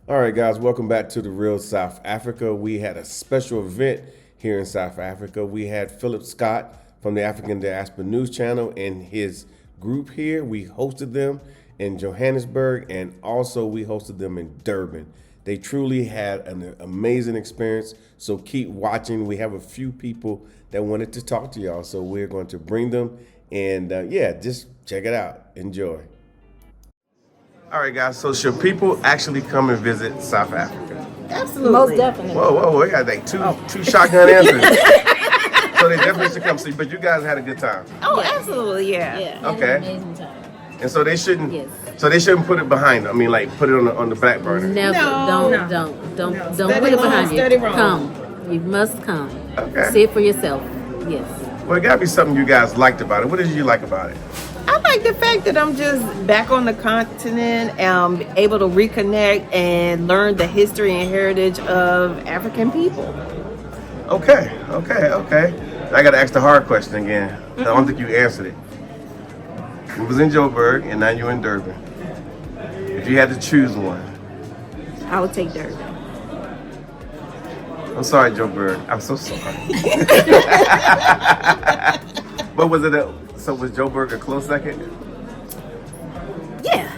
All right, guys, welcome back to the Real South Africa. We had a special event here in South Africa. We had Philip Scott from the African Diaspora News Channel and his group here. We hosted them in Johannesburg, and also we hosted them in Durban. They truly had an amazing experience, so keep watching. We have a few people that wanted to talk to y'all, so we're going to bring them, and just check it out. Enjoy. All right, guys, so should people actually come and visit South Africa? Absolutely. Most definitely. Whoa, we got like two shotgun answers. So they definitely should come see, but you guys had a good time. Oh, Yes. absolutely, yeah. Yeah. Okay. Had an amazing time. And so they shouldn't Yes. put it behind. I mean, like put it on the back burner. Never. No. Don't Study put it long, behind study you. wrong. Come. You must come. Okay. See it for yourself. Yes. Well, it gotta be something you guys liked about it. What did you like about it? I like the fact that I'm just back on the continent, able to reconnect and learn the history and heritage of African people. Okay. I gotta ask the hard question again. I don't think you answered it. You was in Joburg and now you're in Durban. If you had to choose one, I would take Durban. I'm sorry, Joburg. I'm so sorry. But was Joburg a close second? Yeah,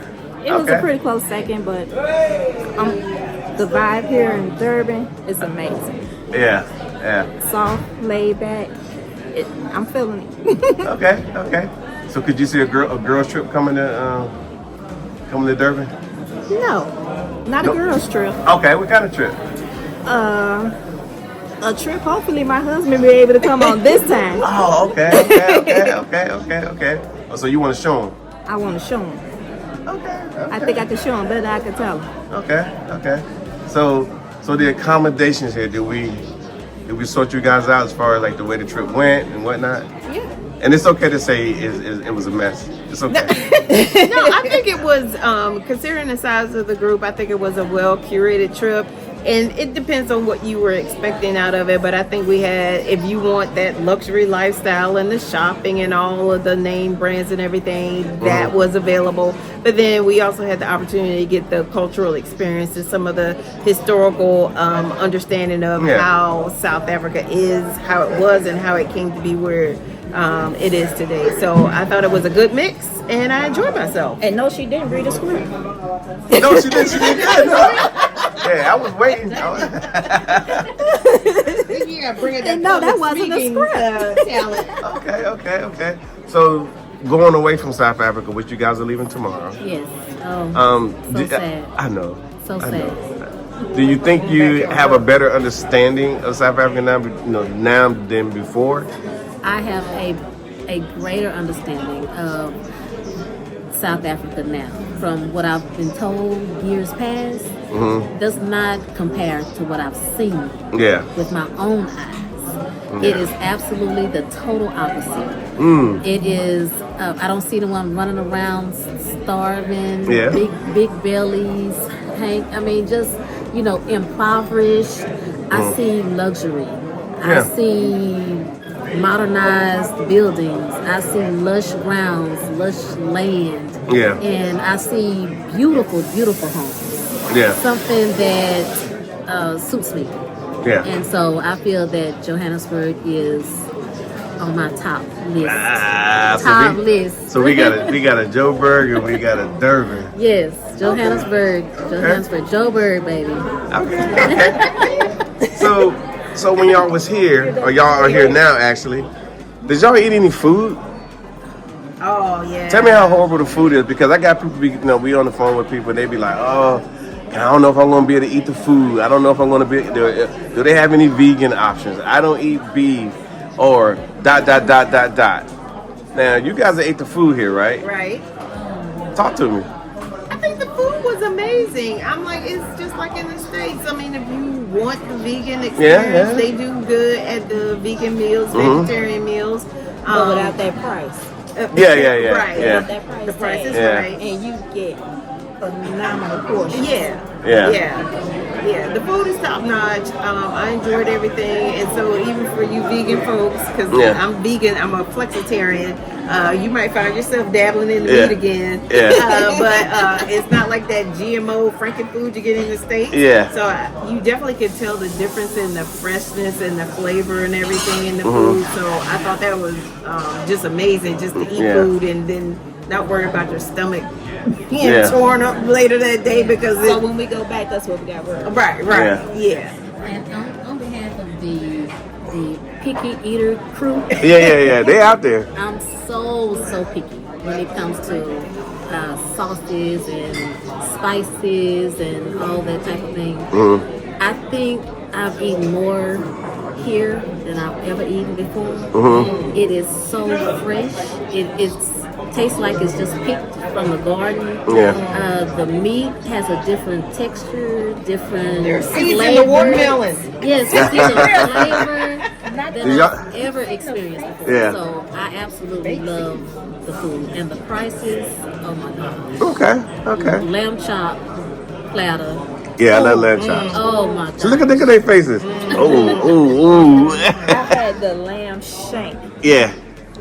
it was Okay. a pretty close second, but the vibe here in Durban is amazing. Yeah. Soft, laid back. I'm feeling it. Okay. So could you see a girls trip coming to Durban? No, not Nope. a girls trip. Okay, what kind of trip? A trip. Hopefully, my husband be able to come on this time. Oh, okay. Oh, so you want to show them? I want to show him. Okay. I think I can show him better than I can tell him. Okay. So the accommodations here, did we sort you guys out as far as like the way the trip went and whatnot? Yeah. And it's okay to say it was a mess. It's okay. No, I think it was, considering the size of the group, I think it was a well curated trip. And it depends on what you were expecting out of it. But I think we had, if you want that luxury lifestyle and the shopping and all of the name brands and everything, that was available. But then we also had the opportunity to get the cultural experience and some of the historical understanding of Yeah. how South Africa is, how it was, and how it came to be where it is today. So I thought it was a good mix, and I enjoyed myself. And no, she didn't read the script. No, she did good. Yeah, I was waiting. You gotta bring it. And no, that wasn't a script. Talent. Okay. So going away from South Africa, which you guys are leaving tomorrow. Yes. Oh. So sad. I know. So I sad. know. Do you think you have a better understanding of South Africa now than before? I have a greater understanding of South Africa now. From what I've been told years past, does not compare to what I've seen Yeah. with my own eyes. It is absolutely the total opposite. It is, I don't see the one running around starving, Yeah. big bellies, just, impoverished. I see luxury. Yeah. I see modernized buildings. I see lush grounds, lush land. Yeah. And I see beautiful, beautiful homes. Yeah. Something that suits me. Yeah. And so I feel that Johannesburg is on my top list. Top list. So we got a Joburg and we got a Durban. Yes, Johannesburg, Joburg, baby. Okay. So when y'all was here, or y'all are here now actually, did y'all eat any food? Oh yeah. Tell me how horrible the food is, because I got people, we on the phone with people and they be like, oh, I don't know if I'm gonna be able to eat the food. I don't know if I'm gonna be, do they have any vegan options? I don't eat beef or ... Now, you guys ate the food here, right? Right. Talk to me. I think the food was amazing. I'm like, it's just like in the States. I mean, if you want the vegan experience, they do good at the vegan meals, vegetarian meals. But without that price. Yeah. Right. Yeah. That price The price tag. is Yeah. right. And you get phenomenal portions. Yeah. The food is top notch. I enjoyed everything, and so even for you vegan folks, because Yeah. I'm vegan, I'm a flexitarian. You might find yourself dabbling in the Yeah. meat again. Yeah. But it's not like that GMO frankenfood you get in the States. Yeah. So you definitely could tell the difference in the freshness and the flavor and everything in the food. So I thought that was just amazing, just to eat food and then not worry about your stomach being torn up later that day because So when we go back, that's what we got worried. right, yeah. And on behalf of the picky eater crew, Yeah. They out there. I'm so picky when it comes to sauces and spices and all that type of thing. I think I've eaten more here than I've ever eaten before. It is so fresh. It tastes like it's just picked from the garden. The meat has a different texture, different There's seeds flavor. in the watermelon. Yes, it's different flavor than I've ever experienced before. Yeah. So I absolutely love the food and the prices. Oh my god! Okay. Lamb chop platter. Yeah, I love lamb chops. Oh my god! So look at their faces. Ooh. I had the lamb shank. Yeah.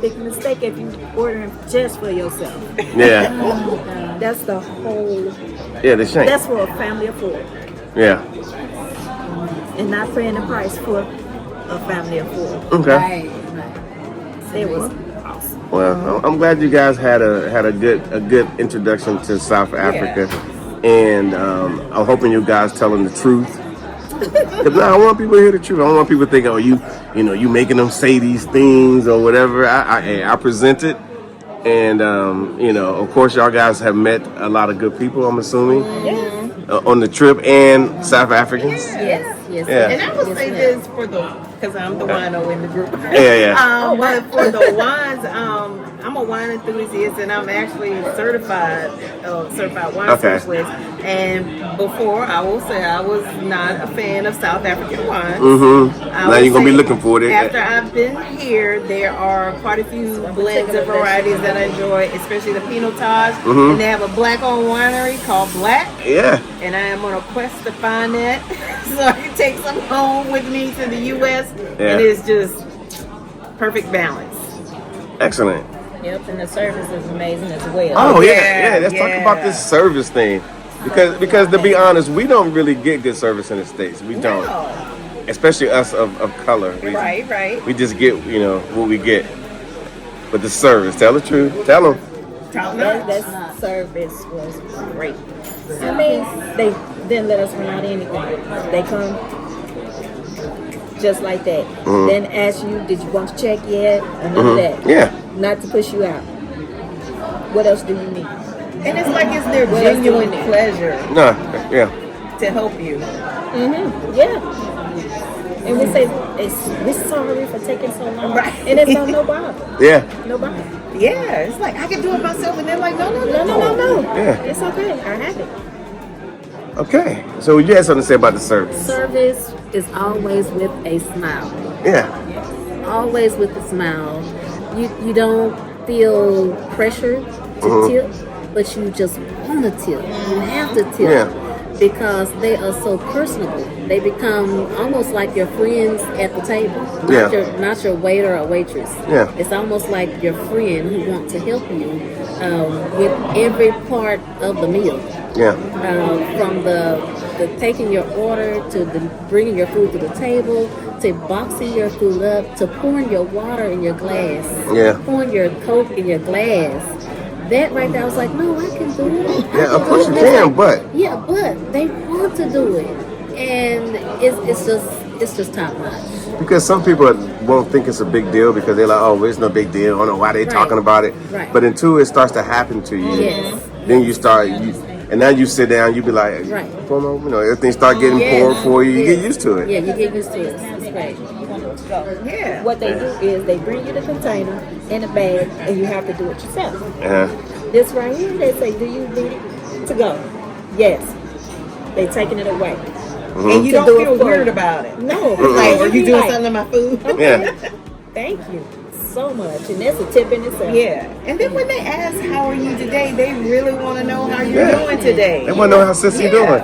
Big mistake if you ordering just for yourself. Yeah. That's the whole. Yeah, the shank. That's for a family of 4, Yeah. and not paying the price for a family of 4. Okay. It was awesome. Well, I'm glad you guys had a good introduction to South Africa, and I'm hoping you guys telling the truth. Because I want people to hear the truth. I don't want people to think, oh, you making them say these things or whatever. I present it, and of course, y'all guys have met a lot of good people. I'm assuming on the trip and South Africans. Yes. Yeah. And I would say this because I'm the wino in the group. Yeah. But for the wines, I'm a wine enthusiast, and I'm actually certified wine specialist. And before, I will say I was not a fan of South African wines. Now you're gonna be looking for it. After I've been here, there are quite a few blends and varieties that I enjoy, especially the Pinotage. And they have a black-owned winery called Black. Yeah. And I am on a quest to find that so I can take some home with me to the U.S. And it's just perfect balance. Excellent. Yep, and the service is amazing as well. Oh yeah. Let's talk about this service thing, because to be honest, we don't really get good service in the States. We don't, especially us of color. Right. We just get what we get. But the service, tell the truth. Tell them. That service was great. I mean, they didn't let us run out of anything. They come just like that. Then ask you, did you want to check yet? And none of that. Yeah. Not to push you out. What else do you need? And it's like it's their genuine pleasure to help you. Yeah. And we say, we're sorry for taking so long. Right. And it's no bother. Yeah. No bother. Yeah, it's like I can do it myself, and they're like, no. Yeah. It's okay. I have it. Okay. So you had something to say about the service. Service is always with a smile. Yeah. Always with a smile. You don't feel pressure to tip, but you just want to tip. You have to tip because they are so personable. They become almost like your friends at the table, not your waiter or waitress. Yeah. It's almost like your friend who wants to help you with every part of the meal. Yeah. From the taking your order to the bringing your food to the table, to boxing your food up, to pouring your water in your glass, pouring your Coke in your glass. That right there, I was like, no, I can do it. Yeah, of course you can, but they want to do it, and it's just top notch. Because some people won't think it's a big deal because they're like, oh, it's no big deal. I don't know why they're talking about it. Right. But until it starts to happen to you, then you start. And now you sit down, you be like, everything start getting poured for you. You get used to it. Yeah, you get used to it. It's great. Yeah. What they do is they bring you the container in a bag, and you have to do it yourself. This right here, they say, do you need it to go? Yes. They taking it away. And you don't feel weird about it. No. Like, are you doing something to my food? Thank you so much. And that's a tip in itself. Yeah. And then when they ask, how are you today, they really want to know how you're doing today. They want to know how Sissy doing.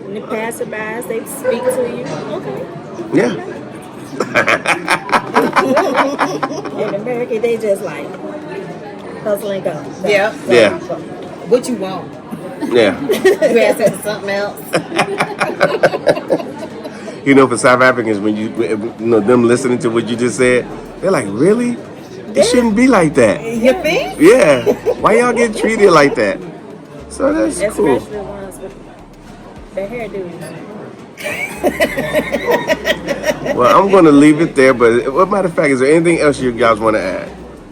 And the passerbys, they speak to you. Okay. Yeah. In America, they just like hustle and go. Yeah. Yeah. What you want? Yeah. You asking for something else? You know, for South Africans, when you know them listening to what you just said, they're like, really? It shouldn't be like that. You think? Yeah. Why y'all get treated like that? So that's cool. Especially the ones with their hairdos. Well, I'm going to leave it there, but what matter of fact, is there anything else you guys want to add?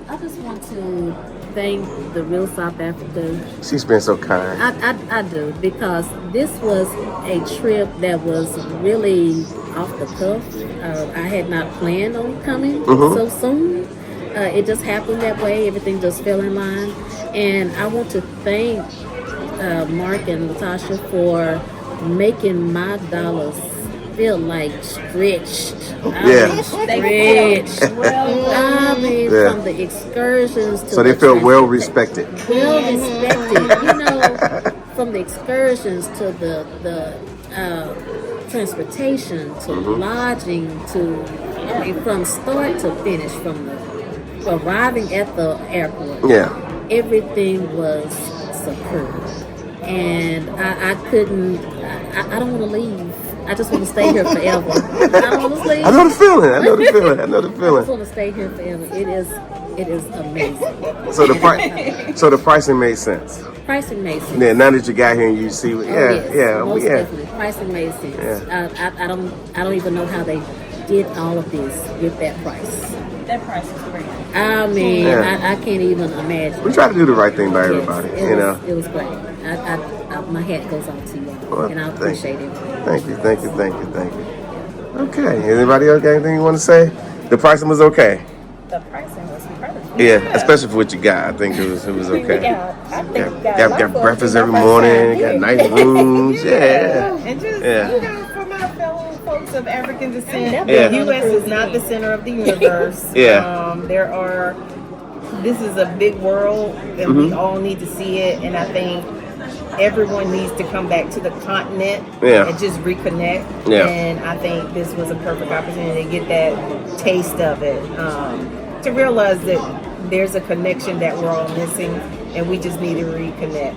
I just want to thank the real South Africa. She's been so kind. I do, because this was a trip that was really off the cuff. I had not planned on coming so soon. It just happened that way. Everything just fell in line. And I want to thank Mark and Latasha for making my dollars feel like stretched. Stretched. From the excursions to So they feel well respected. Well respected. You know, from the excursions to the transportation to lodging to from start to finish, from the arriving at the airport. Yeah. Everything was superb. And I couldn't, I don't want to leave. I just want to stay here forever. I don't want to leave. I know the feeling. I know the I feeling. just want to stay here forever. It is amazing. So the pricing made sense. Pricing made sense. Yeah, now that you got here and you see, Most yeah. definitely. Pricing made sense. Yeah. I don't even know how they did all of this with that price. That price is great. I mean, I can't even imagine. We try to do the right thing by everybody, It was great. My hat goes off to you, and I appreciate it. Thank you. Okay, anybody else got anything you want to say? The pricing was okay. The pricing was perfect. Yeah, especially for what you got. I think it was okay. I think we Got breakfast every morning, got nice rooms, yeah. And just, Yeah. you know, from our fellow folks of African descent, Yeah. the U.S. is not the center of the universe. Yeah. This is a big world, and we all need to see it, and I think everyone needs to come back to the continent and just reconnect. Yeah. And I think this was a perfect opportunity to get that taste of it, to realize that there's a connection that we're all missing, and we just need to reconnect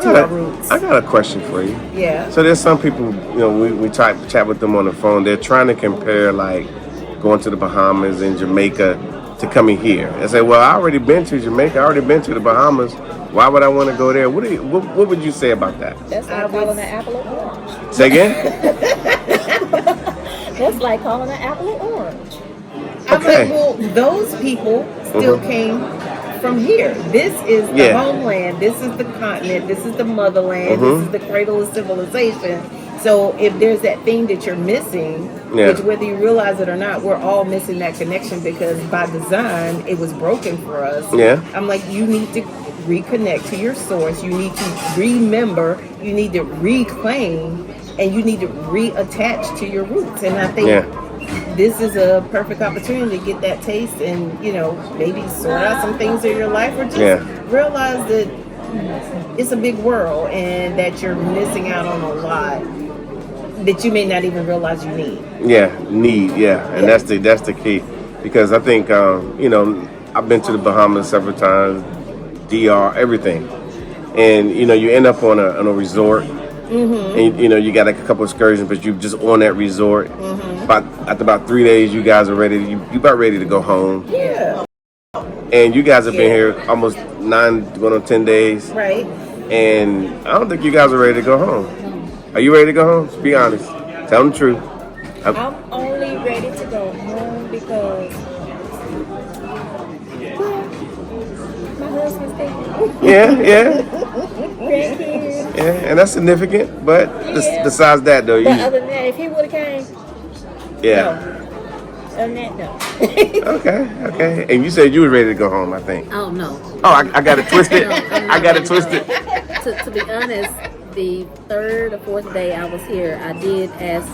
to our roots. I got a question for you. Yeah. So there's some people, you know, we chat with them on the phone. They're trying to compare like going to the Bahamas and Jamaica to coming here. They say, well, I already been to Jamaica. I already been to the Bahamas. Why would I want to go there? What would you say about that? That's like calling an apple an orange. Say again? That's like calling an apple an orange. I'm like, well, those people still came from here. This is the homeland. This is the continent. This is the motherland. This is the cradle of civilization. So if there's that thing that you're missing, which whether you realize it or not, we're all missing that connection because by design, it was broken for us. Yeah. I'm like, you need to reconnect to your source. You need to remember. You need to reclaim. And you need to reattach to your roots. And I think this is a perfect opportunity to get that taste and, you know, maybe sort out some things in your life or just realize that it's a big world and that you're missing out on a lot that you may not even realize you need. And that's the key, because I think you know, I've been to the Bahamas several times, DR, everything, and you know, you end up on a resort, and you know, you got like a couple excursions, but you just on that resort. After about 3 days, you guys are ready. You about ready to go home. Yeah. And you guys have been here almost 9 going on 10 days. Right. And I don't think you guys are ready to go home. Are you ready to go home? Be honest. Tell them the truth. I'm only ready to go home because my husband's taking Yeah. grandkids. Yeah, and that's significant. But besides that, though, But other than that, if he would have came, yeah. other than that, no. Okay. And you said you were ready to go home, I think. Oh no. Oh, I got it twisted. I got it twisted. To be honest, the third or fourth day I was here, I did ask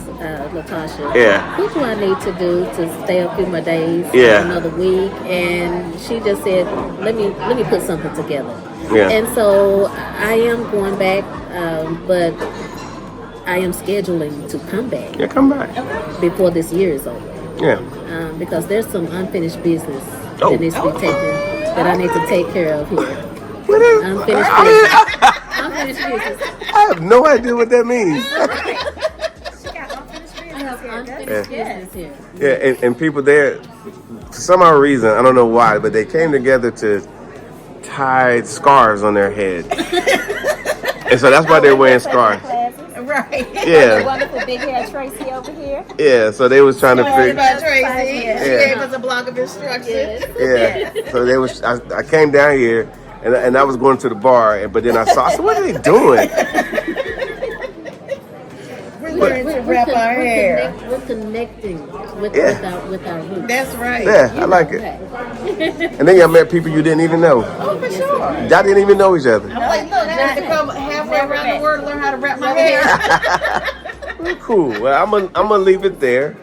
Latasha, what do I need to do to stay a few more days, another week? And she just said, let me put something together. Yeah. And so I am going back, but I am scheduling to come back. Yeah, come back. Before this year is over. Yeah. Because there's some unfinished business Oh. that needs to be taken, that I need to take care of here. What is? Unfinished I business. Unfinished business. have no idea what that means. I have unfinished business here. Yeah, and people there, for some odd reason, I don't know why, but they came together to tie scarves on their head. And so that's why they're wearing scarves. Right. Yeah. Wonderful big hair Tracy over here. Yeah, so they was trying to Sorry figure. about Tracy. She Yeah. gave us a block of instructions. Yeah. So they was. I came down here, and I was going to the bar, but then I said, "What are they doing?" We're learning to wrap our hair. We're connecting with our roots. That's right. Yeah, I like it. And then y'all met people you didn't even know. Oh, for sure. Y'all didn't even know each other. I'm like, look, I need to come halfway around the world to learn how to wrap my hair. Well, cool. Well, I'm gonna leave it there,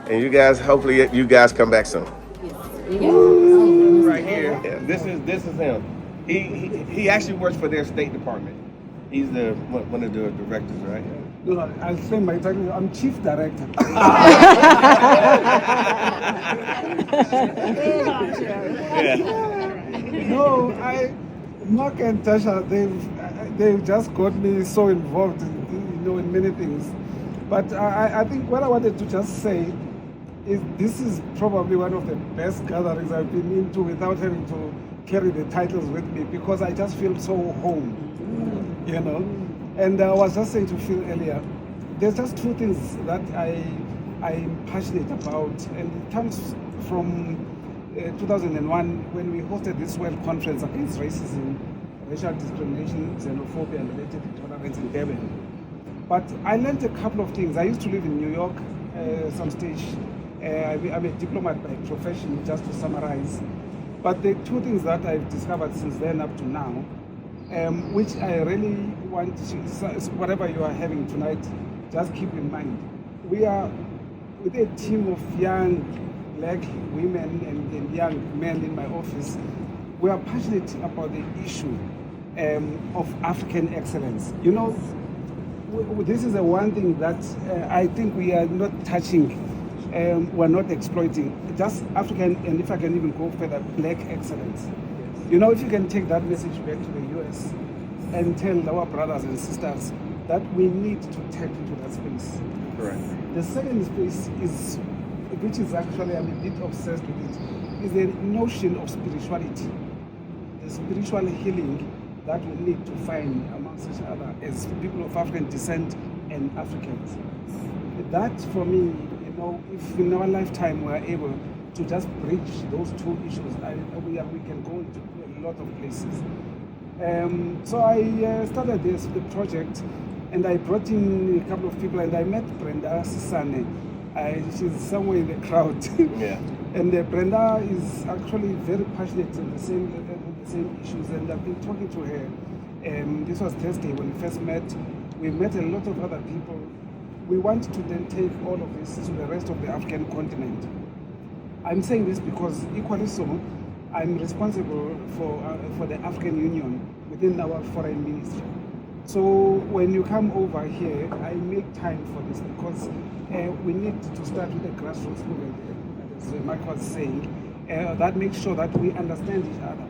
and you guys, hopefully, you guys come back soon. Right here. Yeah, this is him. He actually works for their State Department. He's one of the directors, right? No, I'll say my title. I'm Chief Director. No, Mark and Tasha, they've just got me so involved in many things. But I think what I wanted to just say is this is probably one of the best gatherings I've been into without having to carry the titles with me, because I just feel so home, And I was just saying to Phil earlier, there's just two things that I'm passionate about, and it comes from 2001 when we hosted this World Conference Against Racism, Racial Discrimination, Xenophobia, and Related Intolerance in Durban. But I learned a couple of things. I used to live in New York some stage. I'm a diplomat by profession, just to summarize. But the two things that I've discovered since then up to now, which I really want to, whatever you are having tonight, just keep in mind. We are with a team of young black women and young men in my office. We are passionate about the issue of African excellence. This is the one thing that I think we are not touching, we're not exploiting. Just African, and if I can even go further, black excellence. If you can take that message back to the US and tell our brothers and sisters that we need to tap into that space. Correct. The second space is, which is actually, I'm a bit obsessed with it, is the notion of spirituality. The spiritual healing that we need to find amongst each other as people of African descent and Africans. That, for me, if in our lifetime we're able to just bridge those two issues, we can go into a lot of places. So I started the project, and I brought in a couple of people, and I met Brenda Sisane. She's somewhere in the crowd. Yeah. And Brenda is actually very passionate on the same issues, and I've been talking to her. This was Thursday when we first met. We met a lot of other people. We want to then take all of this to the rest of the African continent. I'm saying this because equally so, I'm responsible for the African Union within our foreign ministry. So when you come over here, I make time for this because we need to start with a grassroots movement, as Mark was saying, that makes sure that we understand each other.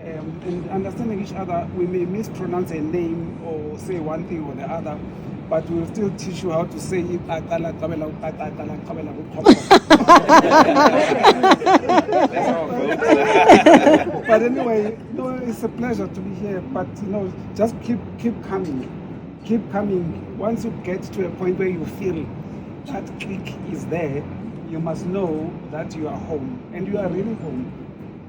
And understanding each other, we may mispronounce a name or say one thing or the other, but we'll still teach you how to say it. But anyway, it's a pleasure to be here. But just keep coming. Keep coming. Once you get to a point where you feel that click is there, you must know that you are home, and you are really home.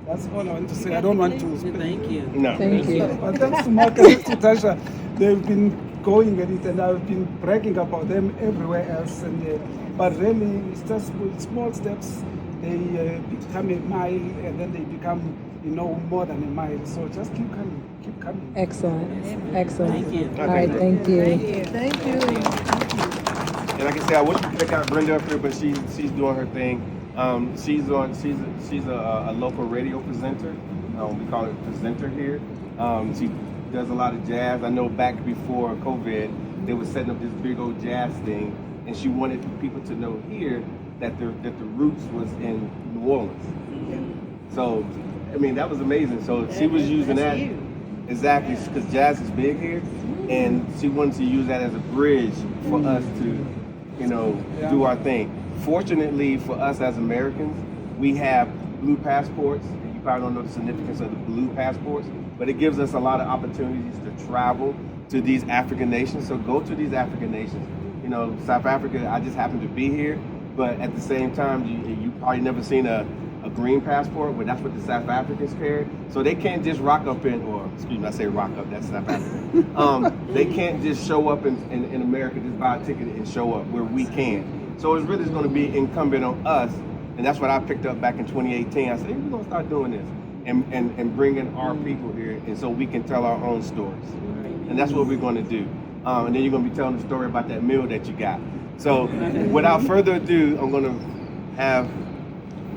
That's all I want to say. I don't want to spend. Thank you. No. Thank you. But thanks to Mark and thanks to Tasha, they've been going at it, and I've been bragging about them everywhere else. But really, it's just with small steps. They become a mile, and then they become, more than a mile. So just keep coming, keep coming. Excellent. Excellent. Thank you. All right, thank you. Thank you. And like I said, I wish we could have got Brenda up here, but she's doing her thing. She's a local radio presenter. We call it presenter here. She does a lot of jazz. I know back before COVID, they were setting up this big old jazz thing, and she wanted people to know here that the roots was in New Orleans. So, I mean, that was amazing. So she was using that exactly because jazz is big here, and she wanted to use that as a bridge for us to, do our thing. Fortunately for us as Americans, we have blue passports. You probably don't know the significance of the blue passports, but it gives us a lot of opportunities to travel to these African nations. So go to these African nations. South Africa, I just happened to be here, but at the same time, you probably never seen a green passport, but that's what the South Africans carry. So they can't just rock up I say rock up, that's South Africa. They can't just show up in America, just buy a ticket and show up where we can. So it's really going to be incumbent on us, and that's what I picked up back in 2018. I said, hey, we're going to start doing this and bringing our people here, and so we can tell our own stories. And that's what we're going to do. And then you're going to be telling the story about that meal that you got. So without further ado, I'm going to have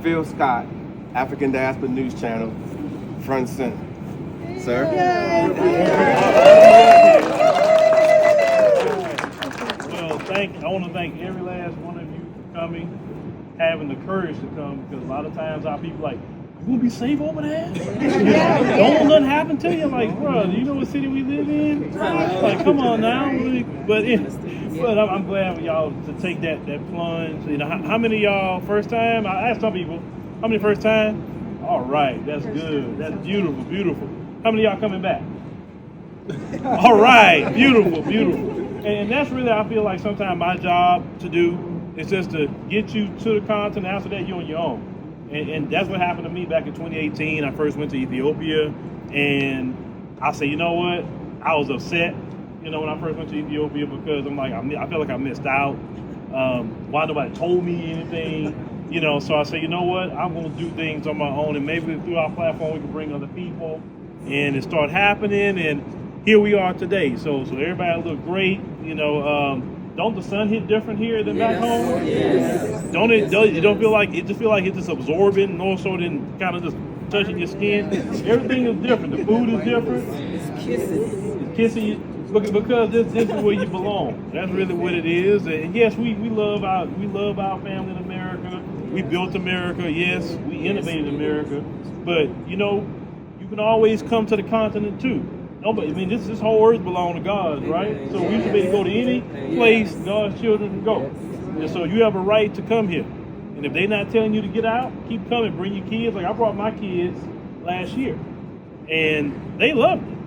Phil Scott, African Diaspora News Channel, front and center. Sir? Well, I want to thank every last one of you for coming, having the courage to come, because a lot of times our people like, you gonna be safe over there? Don't let nothing happen to you. Like, bro, do you know what city we live in? Like, come on now. But I'm glad for y'all to take that plunge. How many of y'all first time? I asked some people, how many first time? All right, that's good. That's beautiful, beautiful. How many of y'all coming back? All right, beautiful, beautiful. And that's really, I feel like sometimes my job to do is just to get you to the continent. After that, you're on your own. And that's what happened to me back in 2018. I first went to Ethiopia, and I said, you know what? I was upset, when I first went to Ethiopia, because I'm like, I felt like I missed out. Why nobody told me anything? So I said, you know what? I'm going to do things on my own, and maybe through our platform we can bring other people, and it start happening. And here we are today. So everybody look great. Don't the sun hit different here than back home? Yes. You don't feel like it? Just feel like it's just absorbing, and also then kind of just touching your skin. Everything is different. The food is different. It's kissing you because this is where you belong. That's really what it is. And yes, we love our family in America. We built America. Yes, we innovated America. But you can always come to the continent too. Nobody, this whole earth belongs to God, right? So we should be able to go to any place God's children can go. And so you have a right to come here. And if they're not telling you to get out, keep coming. Bring your kids. Like I brought my kids last year, and they loved it.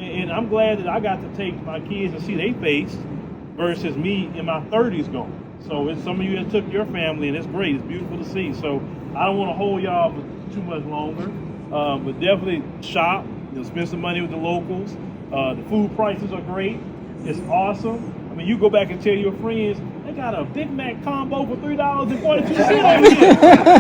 And I'm glad that I got to take my kids and see their face versus me in my 30s going. So it's some of you that took your family, and it's great. It's beautiful to see. So I don't want to hold y'all for too much longer, but definitely shop. Spend some money with the locals. The food prices are great. It's awesome. I mean, you go back and tell your friends, they got a Big Mac combo for $3.42 over here.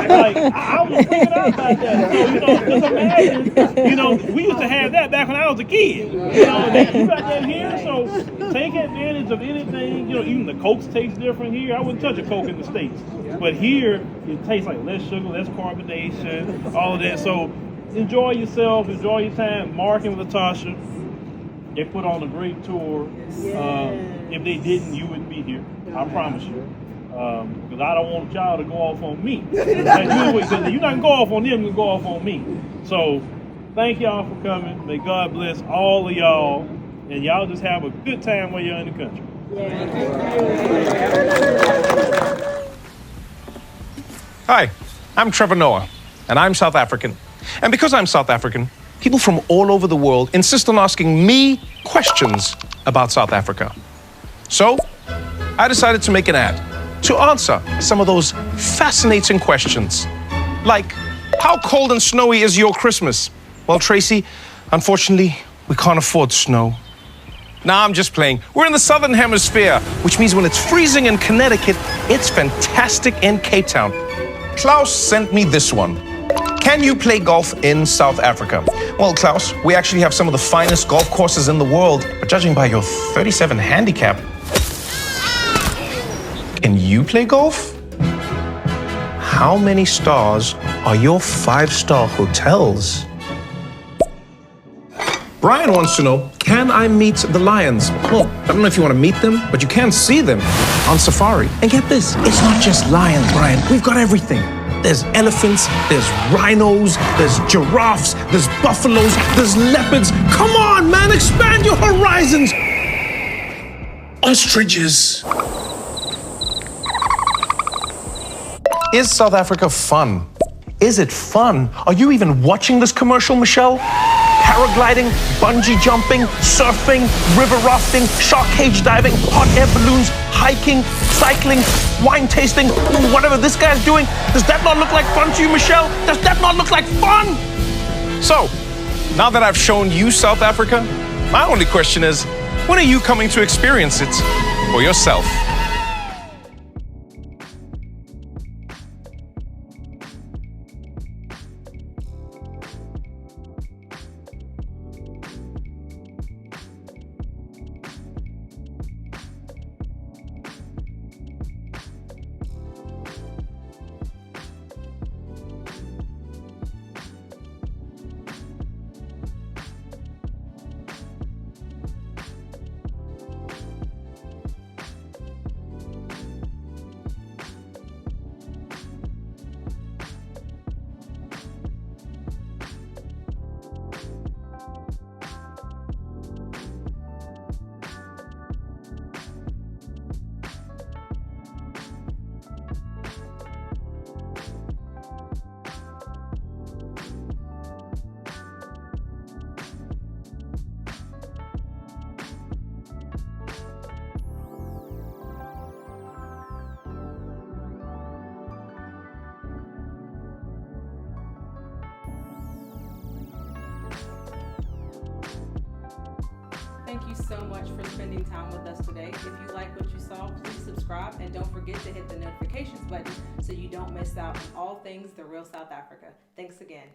Like, I was freaking out about that. So, just imagine, we used to have that back when I was a kid. You got that here, so take advantage of anything. Even the Cokes taste different here. I wouldn't touch a Coke in the States. But here, it tastes like less sugar, less carbonation, all of that. So, enjoy yourself, enjoy your time. Mark and Latasha, they put on a great tour. If they didn't, you wouldn't be here. I promise you. Because I don't want y'all to go off on me. Like you're not going to go off on them, you're going to go off on me. So, thank y'all for coming. May God bless all of y'all. And y'all just have a good time while you're in the country. Hi, I'm Trevor Noah, and I'm South African. And because I'm South African, people from all over the world insist on asking me questions about South Africa. So, I decided to make an ad to answer some of those fascinating questions. Like, how cold and snowy is your Christmas? Well, Tracy, unfortunately, we can't afford snow. Nah, I'm just playing. We're in the Southern Hemisphere, which means when it's freezing in Connecticut, it's fantastic in Cape Town. Klaus sent me this one. Can you play golf in South Africa? Well, Klaus, we actually have some of the finest golf courses in the world, but judging by your 37 handicap, can you play golf? How many stars are your 5-star hotels? Brian wants to know, can Can I meet the lions? Well, I don't know if you want to meet them, but you can see them on safari. And get this, it's not just lions, Brian. We've got everything. There's elephants, there's rhinos, there's giraffes, there's buffaloes, there's leopards. Come on, man, expand your horizons. Ostriches. Is South Africa fun? Is it fun? Are you even watching this commercial, Michelle? Paragliding, bungee jumping, surfing, river rafting, shark cage diving, hot air balloons, hiking, cycling, wine tasting, whatever this guy's doing. Does that not look like fun to you, Michelle? Does that not look like fun? So, now that I've shown you South Africa, my only question is, when are you coming to experience it for yourself? Thank you so much for spending time with us today. If you like what you saw, please subscribe and don't forget to hit the notifications button so you don't miss out on all things The Real South Africa. Thanks again.